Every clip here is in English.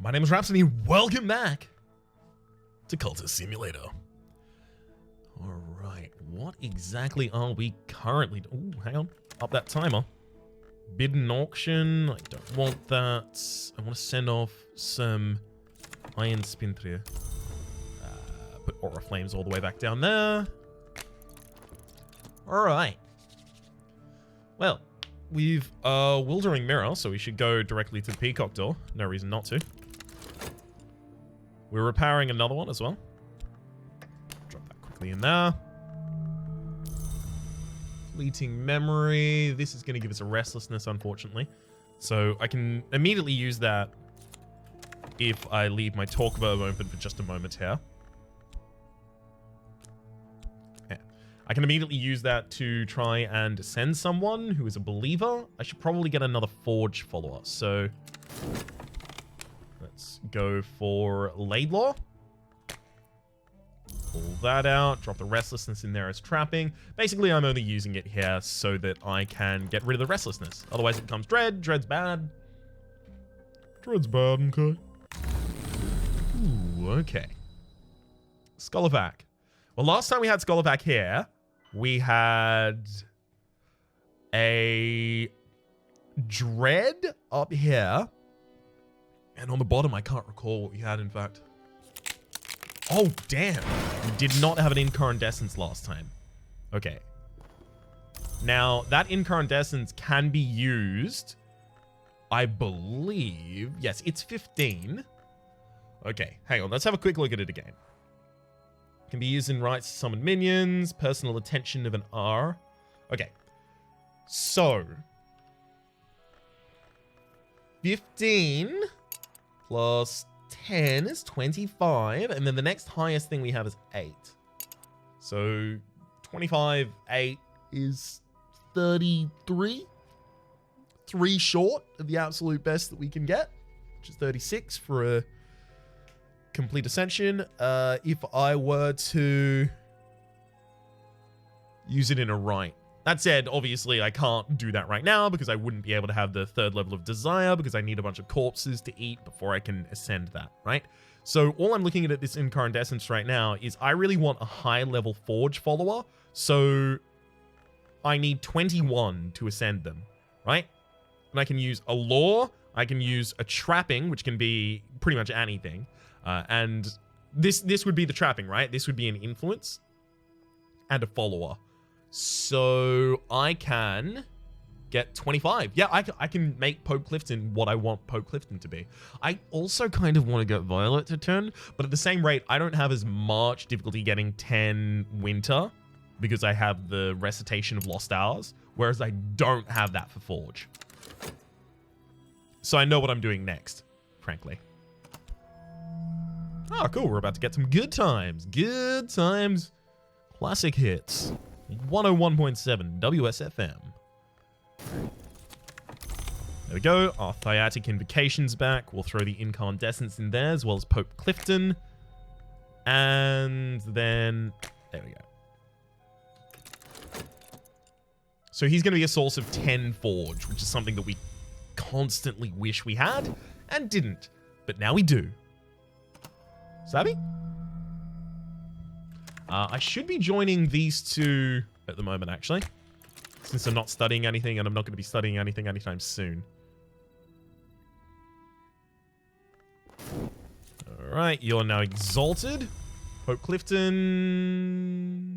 My name is Rhapsody. Welcome back to Cultist Simulator. Alright, what exactly are we currently... Ooh, hang on. Up that timer. Bid and auction. I don't want that. I want to send off some iron spintria. Put aura flames all the way back down there. Alright. Well, we've Wildering Mirror, so we should go directly to the Peacock door. No reason not to. We're repairing another one as well. Drop that quickly in there. Fleeting memory. This is going to give us a restlessness, unfortunately. So I can immediately use that if I leave my talk verb open for just a moment here. Yeah. I can immediately use that to try and send someone who is a believer. I should probably get another Forge follower. So let's go for Laidlaw. Pull that out, drop the restlessness in there as trapping. Basically, I'm only using it here so that I can get rid of the restlessness. Otherwise, it becomes Dread. Dread's bad. Dread's bad, okay. Ooh, okay. Skullavac. Well, last time we had Skullavac here, we had a Dread up here. And on the bottom, I can't recall what we had, in fact. Oh, damn. We did not have an incandescence last time. Okay. Now, that incandescence can be used, I believe. Yes, it's 15. Okay, hang on. Let's have a quick look at it again. Can be used in rites to summon minions. Personal attention of an R. Okay. So, 15 plus 10 is 25, and then the next highest thing we have is 8. So 25, 8 is 33. 3 short of the absolute best that we can get, which is 36 for a complete ascension. If I were to use it in a rite. That said, obviously, I can't do that right now because I wouldn't be able to have the 3rd level of desire because I need a bunch of corpses to eat before I can ascend that, right? So all I'm looking at this incandescence right now is I really want a high-level Forge follower, so I need 21 to ascend them, right? And I can use a lore, I can use a trapping, which can be pretty much anything, and this would be the trapping, right? This would be an influence and a follower. So I can get 25. Yeah, I can make Pope Clifton what I want Pope Clifton to be. I also kind of want to get Violet to turn, but at the same rate, I don't have as much difficulty getting 10 Winter because I have the Recitation of Lost Hours, whereas I don't have that for Forge. So I know what I'm doing next, frankly. Oh, cool. We're about to get some good times. Good times. Classic hits. 101.7 WSFM. There we go. Our Thiatic Invocation's back. We'll throw the Incandescence in there as well as Pope Clifton. And then... there we go. So he's going to be a source of 10 Forge, which is something that we constantly wish we had and didn't. But now we do. Savvy? I should be joining these two at the moment, actually. Since I'm not studying anything, and I'm not going to be studying anything anytime soon. Alright, you're now exalted. Pope Clifton...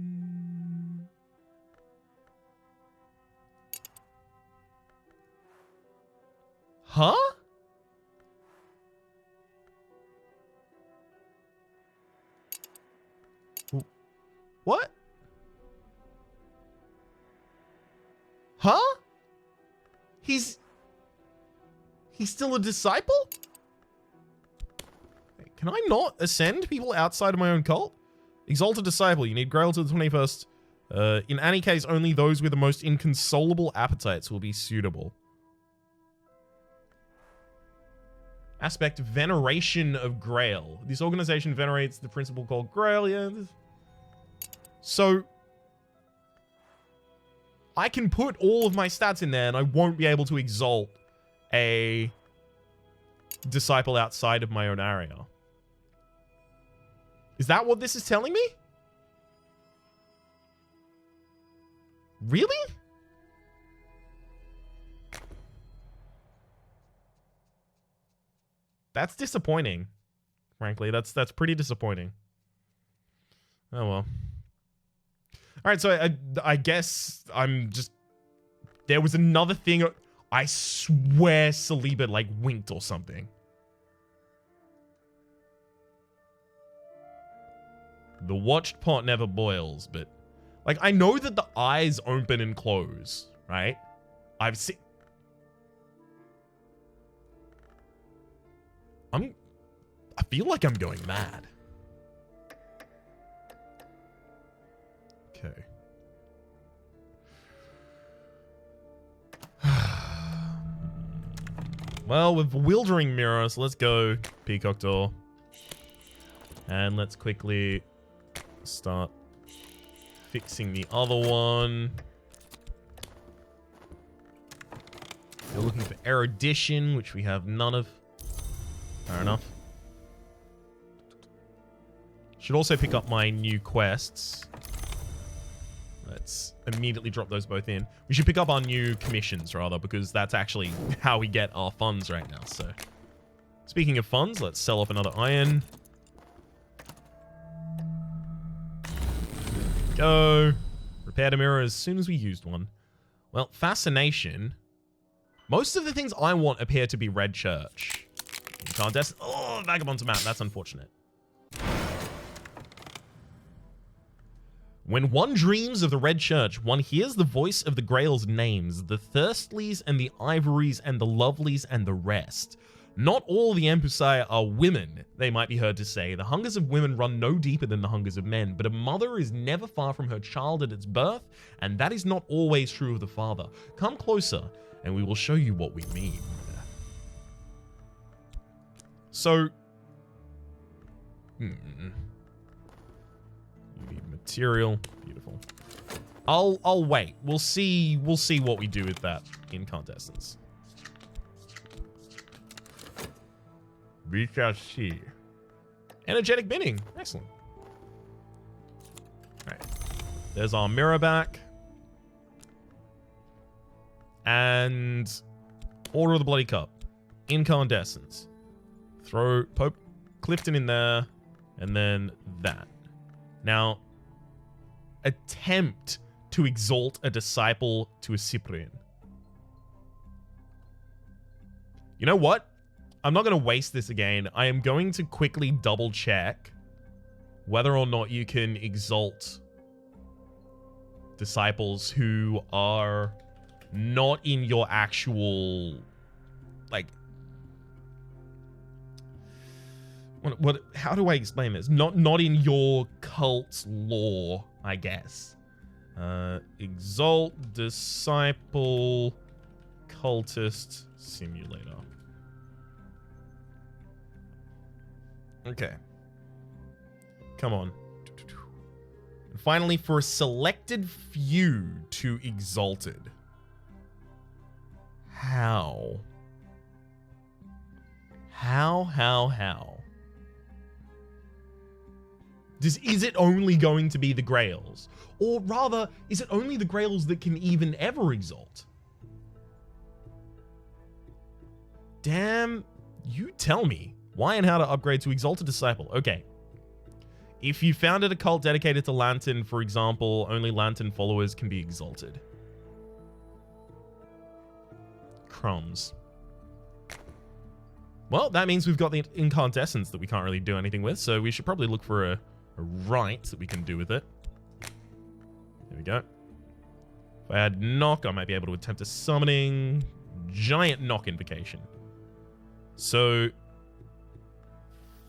Huh? What? Huh? He's still a disciple? Can I not ascend people outside of my own cult? Exalted disciple. You need Grail to the 21st. In any case, only those with the most inconsolable appetites will be suitable. Aspect veneration of Grail. This organization venerates the principle called Grail. Yeah. So I can put all of my stats in there and I won't be able to exalt a disciple outside of my own area. Is that what this is telling me? Really? That's disappointing. Frankly, that's pretty disappointing. Oh well. All right, so I guess I'm just... There was another thing. I swear Saliba like winked or something. The watched pot never boils, but like I know that the eyes open and close, right? I've seen... I feel like I'm going mad. Okay. Well, with Wildering Mirror, so let's go Peacock Door. And let's quickly start fixing the other one. You're looking for erudition, which we have none of. Fair enough. Should also pick up my new quests. Let's immediately drop those both in. We should pick up our new commissions, rather, because that's actually how we get our funds right now. So, speaking of funds, let's sell off another iron. Go. Repair the mirror as soon as we used one. Well, fascination. Most of the things I want appear to be Red Church. Contest. Oh, Vagabond's map. That's unfortunate. When one dreams of the Red Church, one hears the voice of the Grail's names, the Thirstlies and the Ivories and the Lovelies and the rest. Not all the Empusai are women, they might be heard to say. The hungers of women run no deeper than the hungers of men, but a mother is never far from her child at its birth, and that is not always true of the father. Come closer, and we will show you what we mean. So... You need material. Beautiful. I'll wait. We'll see what we do with that incandescence. We shall see. Energetic binning. Excellent. Alright. There's our mirror back. And Order of the Bloody Cup. Incandescence. Throw Pope Clifton in there. And then that. Now, attempt to exalt a disciple to a Cyprian. You know what? I'm not going to waste this again. I am going to quickly double check whether or not you can exalt disciples who are not in your actual, like, how do I explain this? Not in your cult's lore, I guess. Exalt disciple cultist simulator. Okay. Come on. And finally, for a selected few to exalted. How? How? Is it only going to be the Grails? Or rather, is it only the Grails that can even ever exalt? Damn, you tell me. Why and how to upgrade to Exalted Disciple. Okay. If you founded a cult dedicated to Lantern, for example, only Lantern followers can be exalted. Crumbs. Well, that means we've got the incandescence that we can't really do anything with, so we should probably look for a rite that we can do with it. There we go. If I had knock, I might be able to attempt a summoning. Giant knock invocation. So...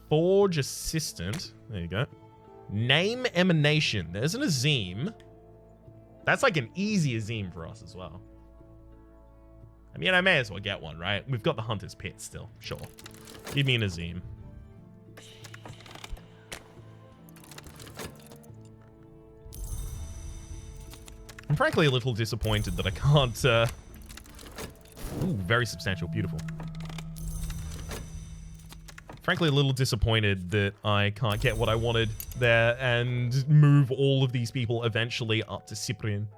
Forge Assistant. There you go. Name Emanation. There's an Azim. That's like an easy Azim for us as well. I mean, I may as well get one, right? We've got the Hunter's Pit still. Sure. Give me an Azim. I'm frankly a little disappointed that I can't... Ooh, very substantial. Beautiful. frankly a little disappointed that I can't get what I wanted there and move all of these people eventually up to Cyprian.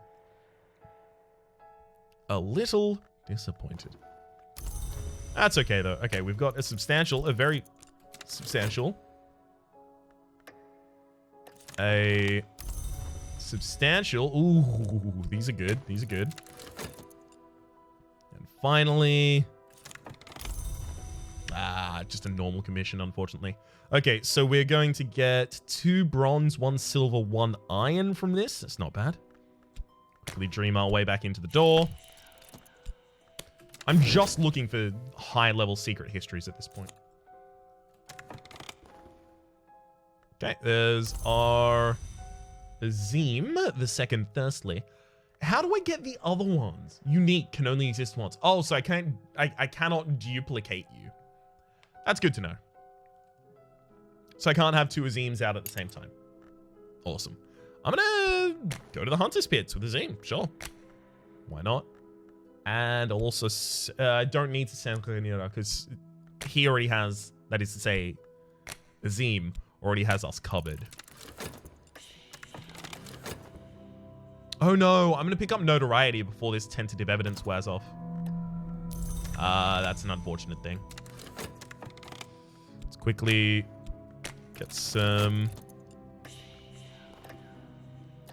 A little disappointed. That's okay, though. Okay, we've got a very substantial. Ooh, these are good. These are good. And finally... just a normal commission, unfortunately. Okay, so we're going to get 2 bronze, 1 silver, 1 iron from this. That's not bad. Quickly dream our way back into the door. I'm just looking for high-level secret histories at this point. Okay, there's our Azim, the second Thirstly. How do I get the other ones? Unique, can only exist once. Oh, so I cannot duplicate you. That's good to know. So I can't have 2 Azims out at the same time. Awesome. I'm gonna go to the Hunter's Pits with Azim. Sure. Why not? And also, I don't need to send Rhaenyra because he already has, that is to say, Azim already has us covered. Oh no, I'm going to pick up notoriety before this tentative evidence wears off. That's an unfortunate thing. Let's quickly get some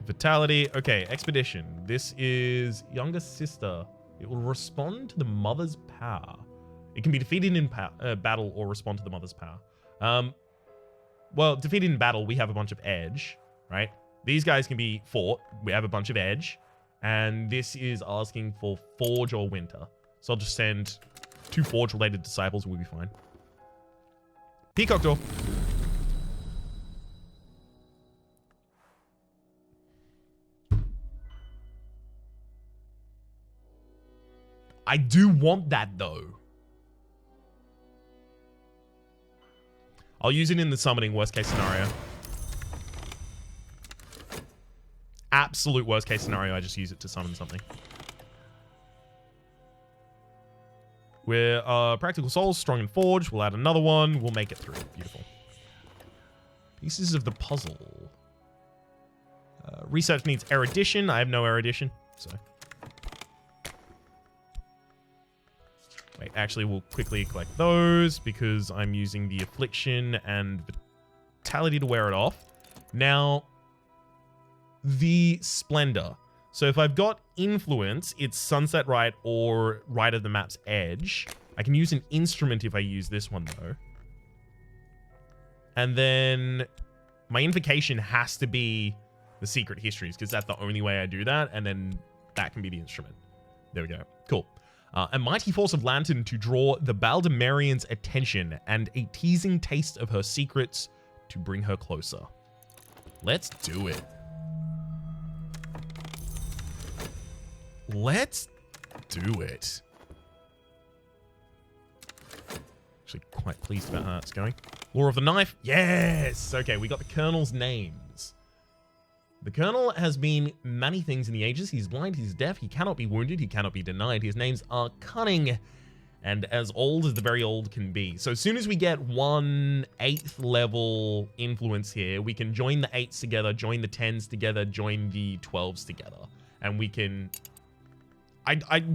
vitality. Okay, expedition. This is younger sister. It will respond to the mother's power. It can be defeated in battle or respond to the mother's power. Well, defeated in battle, we have a bunch of edge, right? These guys can be fought. We have a bunch of edge. And this is asking for Forge or Winter. So I'll just send 2 Forge-related disciples and we'll be fine. Peacock door. I do want that, though. I'll use it in the summoning worst-case scenario. Absolute worst-case scenario, I just use it to summon something. We're Practical Souls, Strong and Forge. We'll add another one. We'll make it through. Beautiful. Pieces of the puzzle. Research needs erudition. I have no erudition, so... Wait, actually, we'll quickly collect those because I'm using the Affliction and Vitality to wear it off. Now, the Splendor. So if I've got Influence, it's Sunset Right or right at the map's edge. I can use an instrument if I use this one, though. And then my Invocation has to be the Secret Histories because that's the only way I do that. And then that can be the instrument. There we go. Cool. A mighty force of lantern to draw the Baldemarian's attention and a teasing taste of her secrets to bring her closer. Let's do it. Let's do it. Actually, quite pleased about how that's going. Lore of the Knife. Yes! Okay, we got the Colonel's names. The Colonel has been many things in the ages. He's blind, he's deaf, he cannot be wounded, he cannot be denied. His names are cunning and as old as the very old can be. So as soon as we get 1 8th level influence here, we can join the 8s together, join the 10s together, join the 12s together. And we can...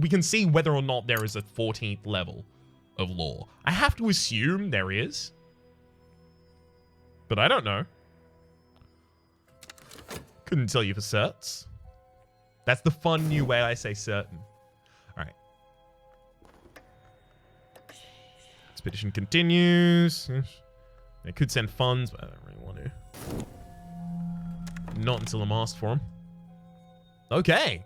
we can see whether or not there is a 14th level of lore. I have to assume there is. But I don't know. Couldn't tell you for certs. That's the fun new way I say certain. Alright. Expedition continues. I could send funds, but I don't really want to. Not until I'm asked for them. Okay.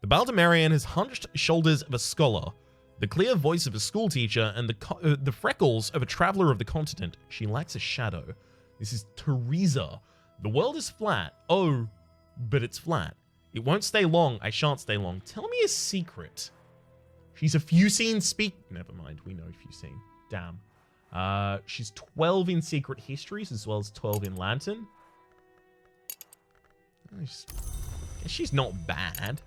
The Baldemarian has hunched shoulders of a scholar, the clear voice of a schoolteacher, and the freckles of a traveler of the continent. She lacks a shadow. This is Teresa. The world is flat. Oh, but it's flat. It won't stay long. I shan't stay long. Tell me a secret. She's a Fusine Never mind. We know Fusine. Damn. She's 12 in Secret Histories as well as 12 in Lantern. She's not bad.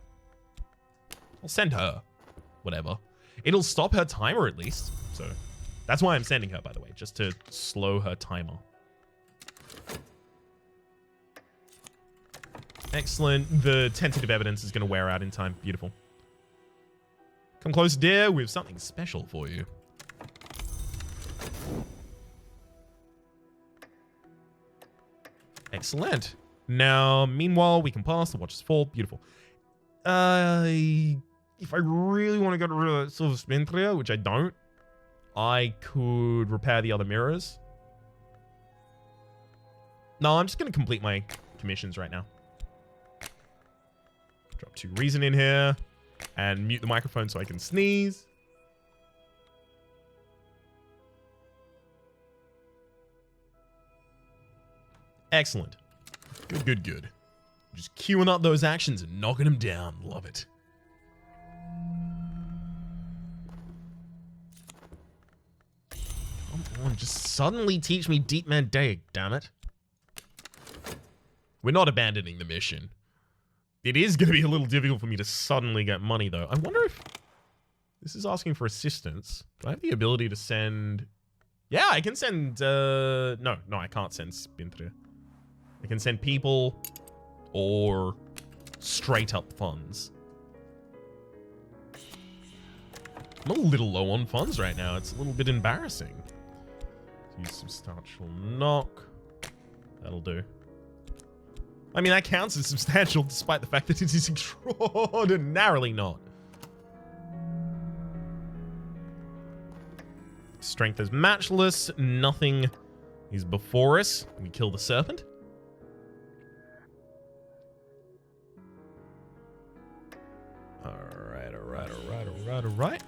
I'll send her. Whatever. It'll stop her timer at least. So that's why I'm sending her, by the way. just to slow her timer. Excellent. The tentative evidence is going to wear out in time. Beautiful. Come close, dear. We have something special for you. Excellent. Now, meanwhile, we can pass. The watches fall. Beautiful. If I really want to get rid of that silver spin trio, which I don't, I could repair the other mirrors. No, I'm just going to complete my commissions right now. Drop 2 reason in here. And mute the microphone so I can sneeze. Excellent. Good, good, good. Just queuing up those actions and knocking them down. Love it. Come on, just suddenly teach me Deep Mandaic, damn it. We're not abandoning the mission. It is going to be a little difficult for me to suddenly get money, though. I wonder if this is asking for assistance. Do I have the ability to send... Yeah, I can send... No, I can't send spin through. I can send people or straight up funds. I'm a little low on funds right now. It's a little bit embarrassing. Use substantial knock. That'll do. I mean, that counts as substantial despite the fact that it is extraordinarily not. Strength is matchless. Nothing is before us. We kill the serpent. Alright.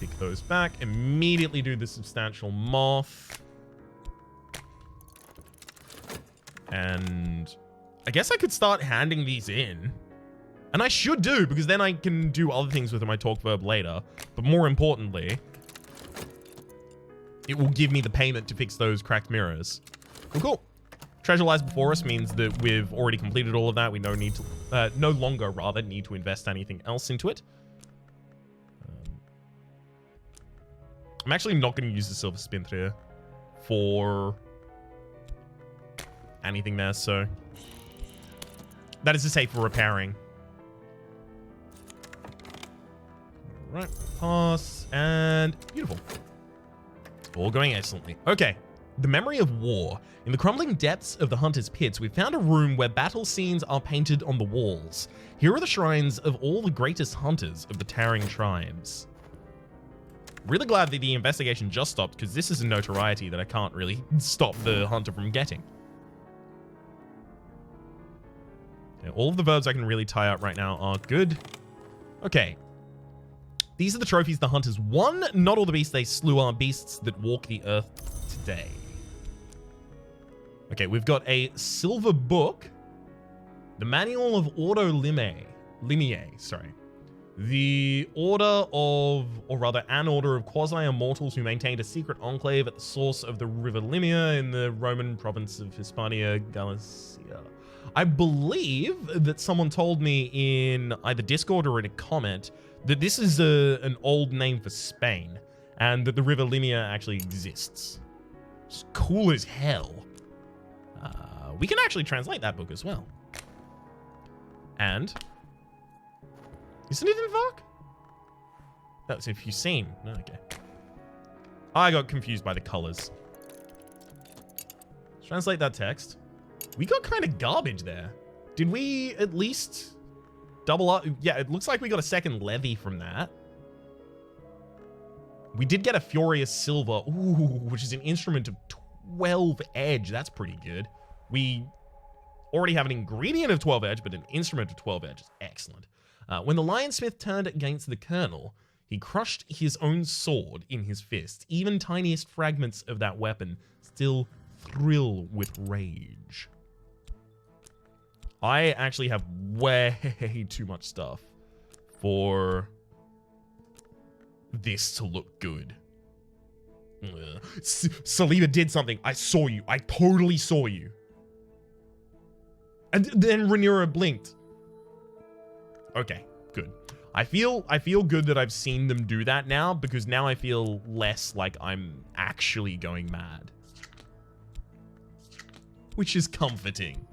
Pick those back. Immediately do the substantial moth. And I guess I could start handing these in. And I should do, because then I can do other things with my talk verb later. But more importantly, it will give me the payment to fix those cracked mirrors. Cool. Treasure lies before us means that we've already completed all of that. We no longer need to invest anything else into it. I'm actually not going to use the silver spin here for anything there, so that is to say for repairing. Alright, pass, and beautiful. All going excellently. Okay, the memory of war. In the crumbling depths of the Hunter's Pits, we found a room where battle scenes are painted on the walls. Here are the shrines of all the greatest hunters of the towering tribes. Really glad that the investigation just stopped, because this is a notoriety that I can't really stop the hunter from getting. Okay, all of the verbs I can really tie up right now are good. Okay. These are the trophies the hunters won. Not all the beasts they slew are beasts that walk the earth today. Okay, we've got a silver book. The Manual of Ordo Limiae, sorry. The order of, or rather an order of quasi-immortals who maintained a secret enclave at the source of the river Limia in the Roman province of Hispania Galicia. I believe that someone told me in either Discord or in a comment that this is an old name for Spain, and that the river Limia actually exists. It's cool as hell. We can actually translate that book as well. And... isn't it in Vark? That's if you've seen. No, okay. I got confused by the colors. Let's translate that text. We got kind of garbage there. Did we at least double up? Yeah, it looks like we got a second levy from that. We did get a Furious Silver, ooh, which is an instrument of 12 edge. That's pretty good. We already have an ingredient of 12 edge, but an instrument of 12 edge is excellent. When the Lionsmith turned against the Colonel, he crushed his own sword in his fist. Even tiniest fragments of that weapon still thrill with rage. I actually have way too much stuff for this to look good. Saliba did something. I saw you. I totally saw you. And then Rhaenyra blinked. Okay, good. I feel good that I've seen them do that now, because now I feel less like I'm actually going mad. Which is comforting.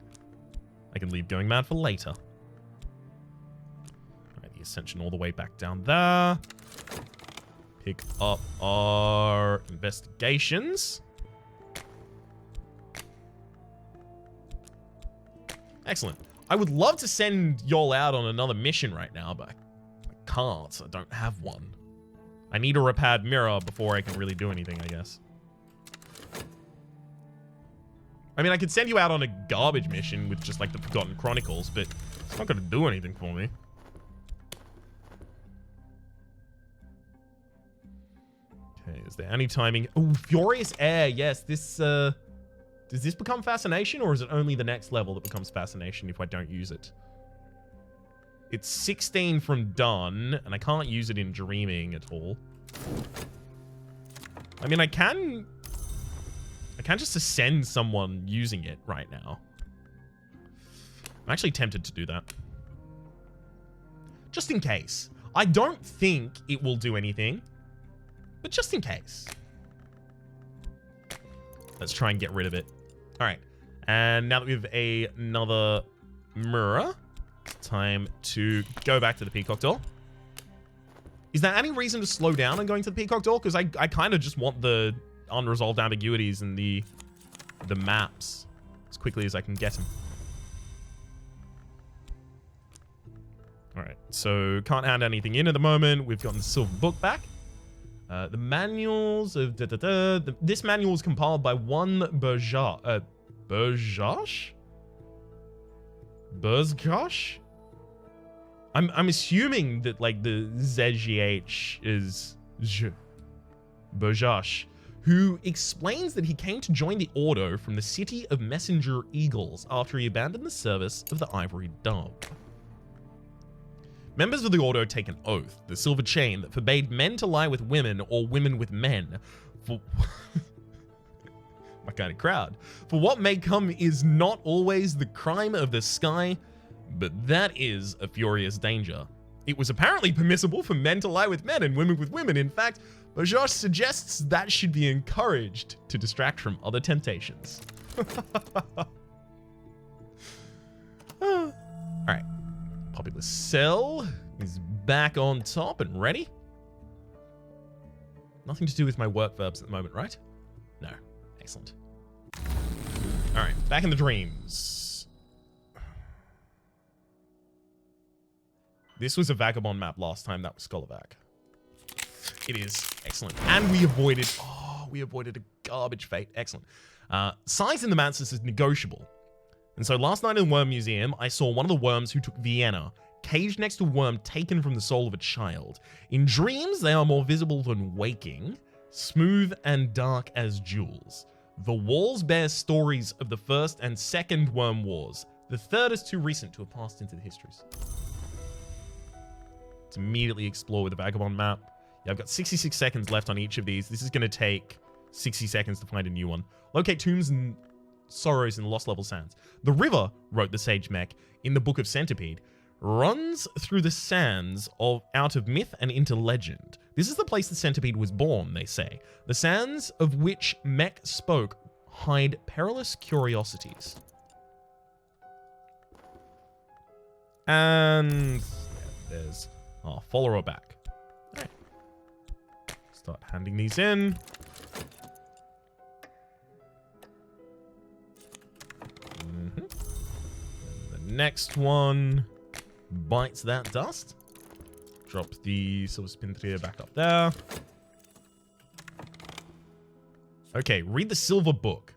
I can leave going mad for later. Alright, the ascension all the way back down there. Pick up our investigations. Excellent. I would love to send y'all out on another mission right now, but I can't. I don't have one. I need a repaired mirror before I can really do anything, I guess. I mean, I could send you out on a garbage mission with just like the Forgotten Chronicles, but it's not going to do anything for me. Okay, is there any timing? Oh, Furious Air. Yes, this, does this become Fascination, or is it only the next level that becomes Fascination if I don't use it? It's 16 from done, and I can't use it in Dreaming at all. I mean, I can just ascend someone using it right now. I'm actually tempted to do that. Just in case. I don't think it will do anything, but just in case. Let's try and get rid of it. All right. And now that we have another mirror, time to go back to the Peacock Door. Is there any reason to slow down on going to the Peacock Door? Because I kind of just want the unresolved ambiguities and the maps as quickly as I can get them. All right, so can't hand anything in at the moment. We've gotten the silver book back. The manuals of this manual was compiled by one Burzgosh? I'm assuming that like the ZGH is Burzgosh, who explains that he came to join the Ordo from the city of Messenger Eagles after he abandoned the service of the Ivory Dove. Members of the Ordo take an oath, the silver chain, that forbade men to lie with women or women with men. For my kind of crowd. For what may come is not always the crime of the sky, but that is a furious danger. It was apparently permissible for men to lie with men and women with women. In fact, Burzgosh suggests that should be encouraged to distract from other temptations. All right. Popular Cell is back on top and ready. Nothing to do with my work verbs at the moment, right? No. Excellent. All right, back in the dreams. This was a Vagabond map last time. That was Scholarvac. It is. Excellent. And we avoided a garbage fate. Excellent. Size in the Mansus is negotiable. And so last night in the Worm Museum, I saw one of the worms who took Vienna, caged next to a worm taken from the soul of a child. In dreams, they are more visible than waking, smooth and dark as jewels. The walls bear stories of the First and Second Worm Wars. The third is too recent to have passed into the histories. Let's immediately explore with the Vagabond map. Yeah, I've got 66 seconds left on each of these. This is going to take 60 seconds to find a new one. Locate tombs and sorrows in the Lost Level Sands. The river, wrote the Sage Mech in the Book of Centipede, runs through the sands out of myth and into legend. This is the place the Centipede was born, they say. The sands of which Mech spoke hide perilous curiosities. And there's our follower back. All right. Start handing these in. The next one bites that dust. Drop the silver spinthea back up there. Okay, read the silver book.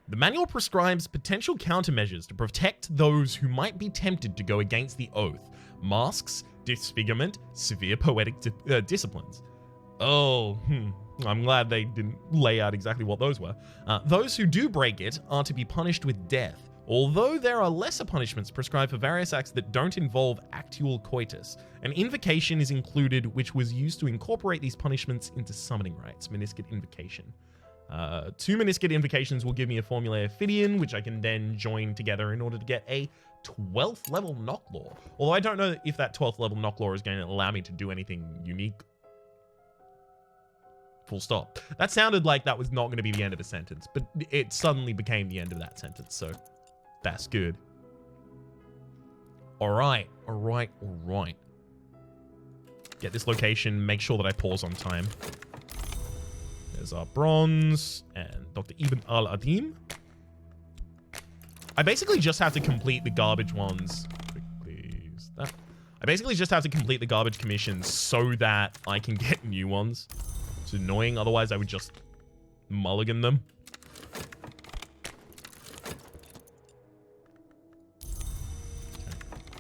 The manual prescribes potential countermeasures to protect those who might be tempted to go against the oath. Masks, disfigurement, severe poetic disciplines. Oh, I'm glad they didn't lay out exactly what those were. Those who do break it are to be punished with death, although there are lesser punishments prescribed for various acts that don't involve actual coitus. An invocation is included, which was used to incorporate these punishments into summoning rites. Meniscate invocation. 2 Meniscate invocations will give me a Formulae Ophidian, which I can then join together in order to get a 12th level Knocklaw. Although I don't know if that 12th level Knocklaw is going to allow me to do anything unique. Full stop. That sounded like that was not going to be the end of a sentence, but it suddenly became the end of that sentence, so that's good. Alright. Get this location, make sure that I pause on time. There's our bronze and Dr. Ibn al-Adim. I basically just have to complete the garbage ones. Quickly use that. I basically just have to complete the garbage commissions so that I can get new ones. It's annoying, otherwise I would just mulligan them. Okay.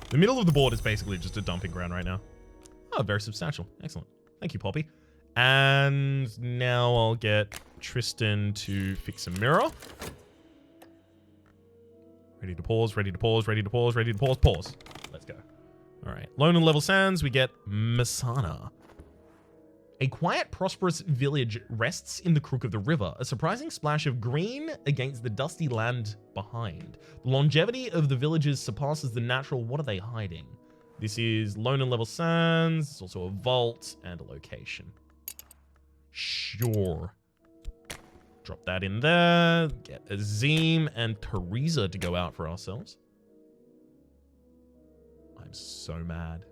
The middle of the board is basically just a dumping ground right now. Oh, very substantial. Excellent. Thank you, Poppy. And now I'll get Tristan to fix a mirror. Ready to pause, ready to pause, ready to pause, ready to pause, pause. Let's go. All right. Lone and level sands, we get Masana. A quiet, prosperous village rests in the crook of the river, a surprising splash of green against the dusty land behind. The longevity of the villages surpasses the natural what are they hiding. This is Lone and level sands. It's also a vault and a location. Sure. Drop that in there. Get Azim and Teresa to go out for ourselves. I'm so mad.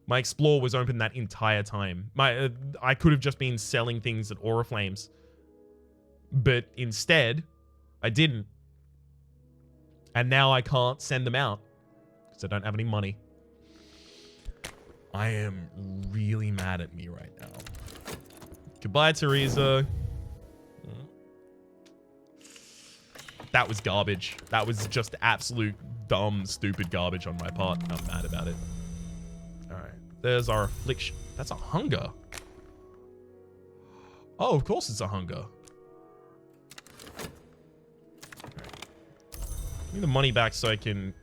My Explore was open that entire time. I could have just been selling things at Oriflames. But instead, I didn't. And now I can't send them out. Because I don't have any money. I am really mad at me right now. Goodbye, Teresa. That was garbage. That was just absolute dumb, stupid garbage on my part. I'm mad about it. Alright. There's our affliction. That's a hunger. Oh, of course it's a hunger. Alright. Give me the money back so I can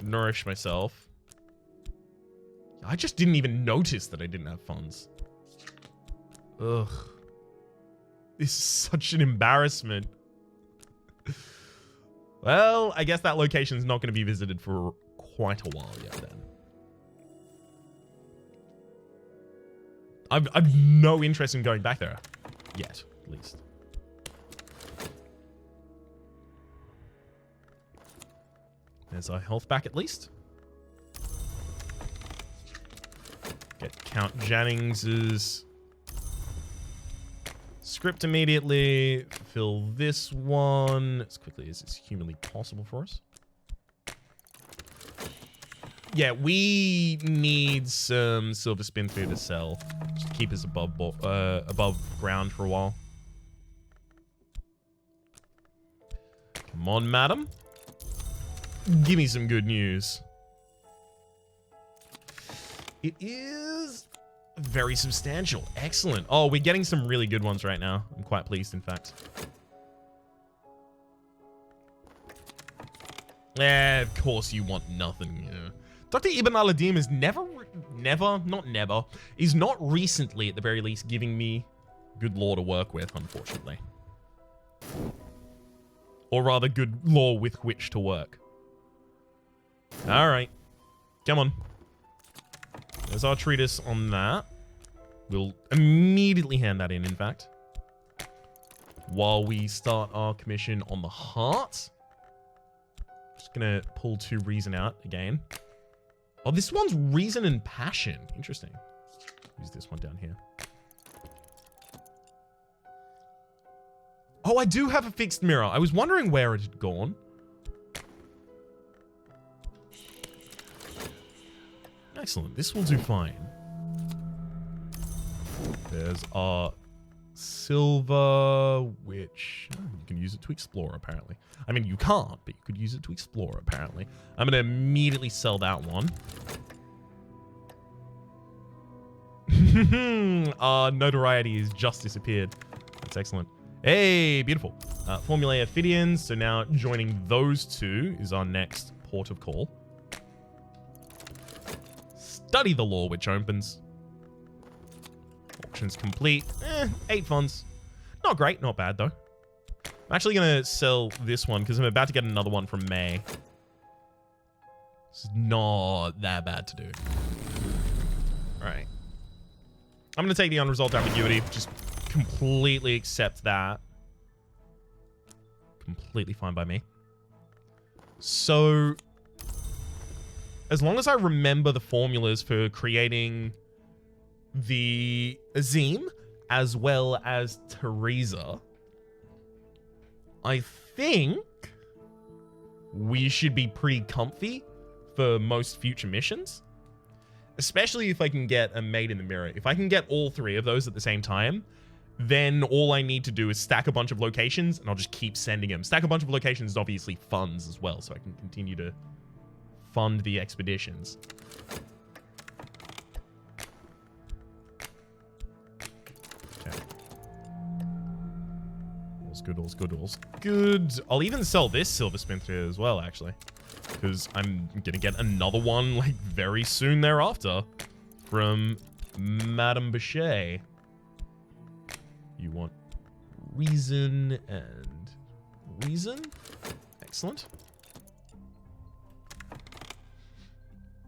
nourish myself. I just didn't even notice that I didn't have funds. Ugh. This is such an embarrassment. Well, I guess that location is not going to be visited for quite a while yet then. I've no interest in going back there. Yet, at least. There's our health back at least. Get Count Jannings's script immediately. Fulfill this one as quickly as it's humanly possible for us. Yeah, we need some silver spin food to sell. Just to keep us above ground for a while. Come on, madam. Give me some good news. It is very substantial. Excellent. Oh, we're getting some really good ones right now. I'm quite pleased, in fact. Of course you want nothing. Yeah. Dr. Ibn al-Adim is is not recently, at the very least, giving me good lore to work with, unfortunately. Or rather, good lore with which to work. Alright. Come on. There's our treatise on that. We'll immediately hand that in fact. While we start our commission on the heart. Just gonna pull 2 reason out again. Oh, this one's reason and passion. Interesting. Use this one down here. Oh, I do have a fixed mirror. I was wondering where it had gone. Excellent. This will do fine. There's our silver, which you can use it to explore, apparently. I mean, you can't, but you could use it to explore, apparently. I'm going to immediately sell that one. Our notoriety has just disappeared. That's excellent. Hey, beautiful. Formulae Ophidians. So now joining those 2 is our next port of call. Study the lore which opens. Auction's complete. 8 funds. Not great, not bad though. I'm actually going to sell this one because I'm about to get another one from May. It's not that bad to do. Alright. I'm going to take the unresolved ambiguity. Just completely accept that. Completely fine by me. So, as long as I remember the formulas for creating the Azim as well as Teresa, I think we should be pretty comfy for most future missions. Especially if I can get a Maid in the Mirror. If I can get all 3 of those at the same time, then all I need to do is stack a bunch of locations and I'll just keep sending them. Stack a bunch of locations is obviously funds as well, so I can continue to fund the expeditions. Okay. All's good, all's good, all's good. I'll even sell this Silver Spinster as well, actually. Because I'm going to get another one, like, very soon thereafter. From Madame Boucher. You want reason and reason. Excellent.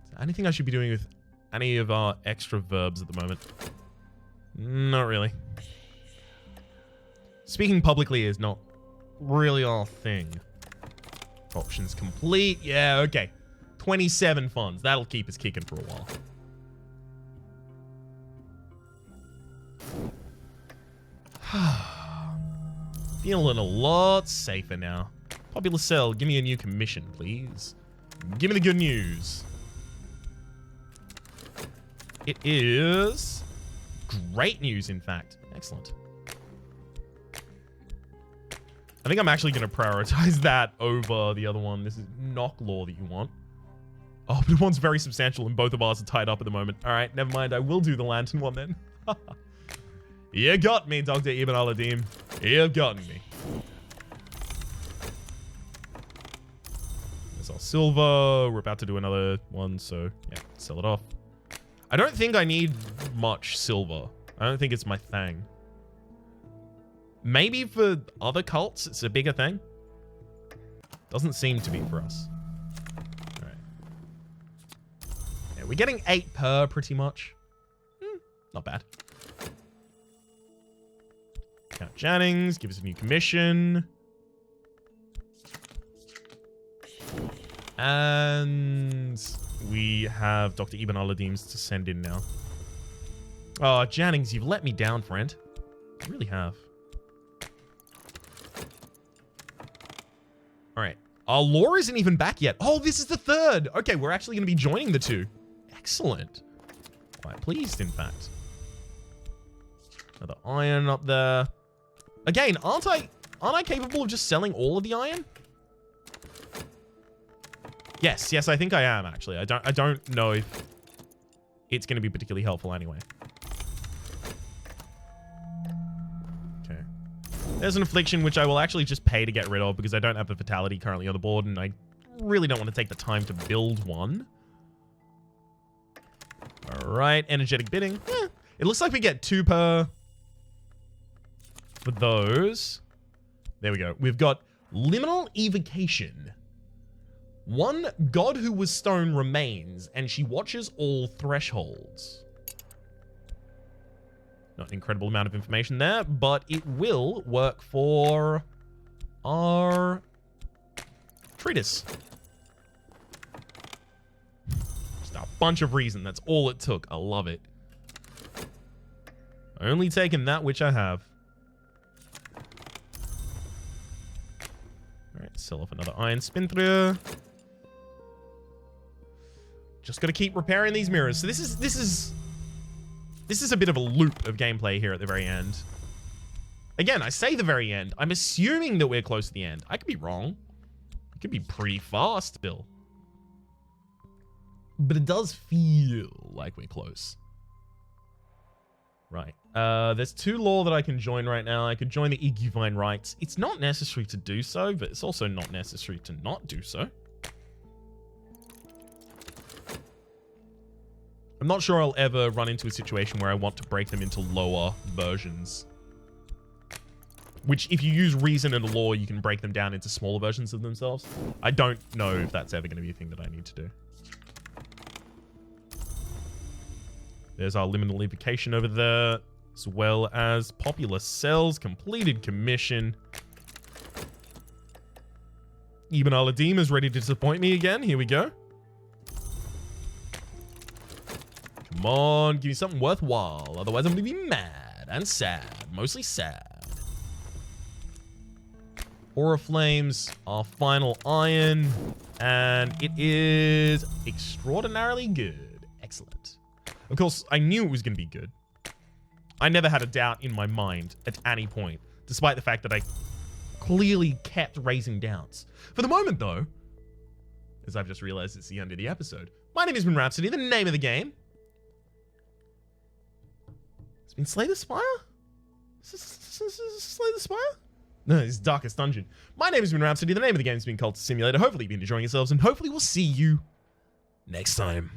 Is there anything I should be doing with any of our extra verbs at the moment? Not really. Speaking publicly is not really our thing. Options complete. Yeah, okay. 27 funds. That'll keep us kicking for a while. Feeling a lot safer now. Popular Cell, give me a new commission, please. Give me the good news. It is great news, in fact. Excellent. I think I'm actually going to prioritize that over the other one. This is knock law that you want. Oh, but one's very substantial and both of ours are tied up at the moment. All right, never mind. I will do the lantern one then. You got me, Dr. Ibn Aladim. You've gotten me. There's our silver. We're about to do another one, so yeah, sell it off. I don't think I need much silver. I don't think it's my thing. Maybe for other cults, it's a bigger thing. Doesn't seem to be for us. All right. Yeah, we're getting 8 per pretty much. Not bad. Count Jannings, give us a new commission. And we have Dr. Ibn Aladim's to send in now. Oh, Jannings, you've let me down, friend. You really have. All right. Our lore isn't even back yet. Oh, this is the 3rd. Okay, we're actually going to be joining the 2. Excellent. Quite pleased, in fact. Another iron up there. Again, aren't I capable of just selling all of the iron? Yes, I think I am, actually. I don't know if it's going to be particularly helpful anyway. Okay. There's an affliction which I will actually just pay to get rid of because I don't have a fatality currently on the board and I really don't want to take the time to build one. All right, energetic bidding. It looks like we get 2 per for those. There we go. We've got liminal evocation. 1 god who was stone remains, and she watches all thresholds. Not an incredible amount of information there, but it will work for our treatise. Just a bunch of reason. That's all it took. I love it. Only taking that which I have. Alright, sell off another iron spin through. Just gotta keep repairing these mirrors. So this is a bit of a loop of gameplay here at the very end. Again, I say the very end. I'm assuming that we're close to the end. I could be wrong. It could be pretty fast still. But it does feel like we're close. Right. There's 2 lore that I can join right now. I could join the Iguvine Rites. It's not necessary to do so, but it's also not necessary to not do so. I'm not sure I'll ever run into a situation where I want to break them into lower versions. Which, if you use reason and law, you can break them down into smaller versions of themselves. I don't know if that's ever going to be a thing that I need to do. There's our liminal evocation over there, as well as popular cells, completed commission. Ibn al-Adim is ready to disappoint me again. Here we go. Come on, give me something worthwhile. Otherwise, I'm going to be mad and sad. Mostly sad. Aura Flames, our final iron, and it is extraordinarily good. Excellent. Of course, I knew it was going to be good. I never had a doubt in my mind at any point, despite the fact that I clearly kept raising doubts. For the moment, though, as I've just realized it's the end of the episode, my name has been Rhapsody. The name of the game has been Slay the Spire? Slay the Spire? No, it's Darkest Dungeon. My name has been Rhapsody. The name of the game has been Cultist Simulator. Hopefully you've been enjoying yourselves, and hopefully we'll see you next time.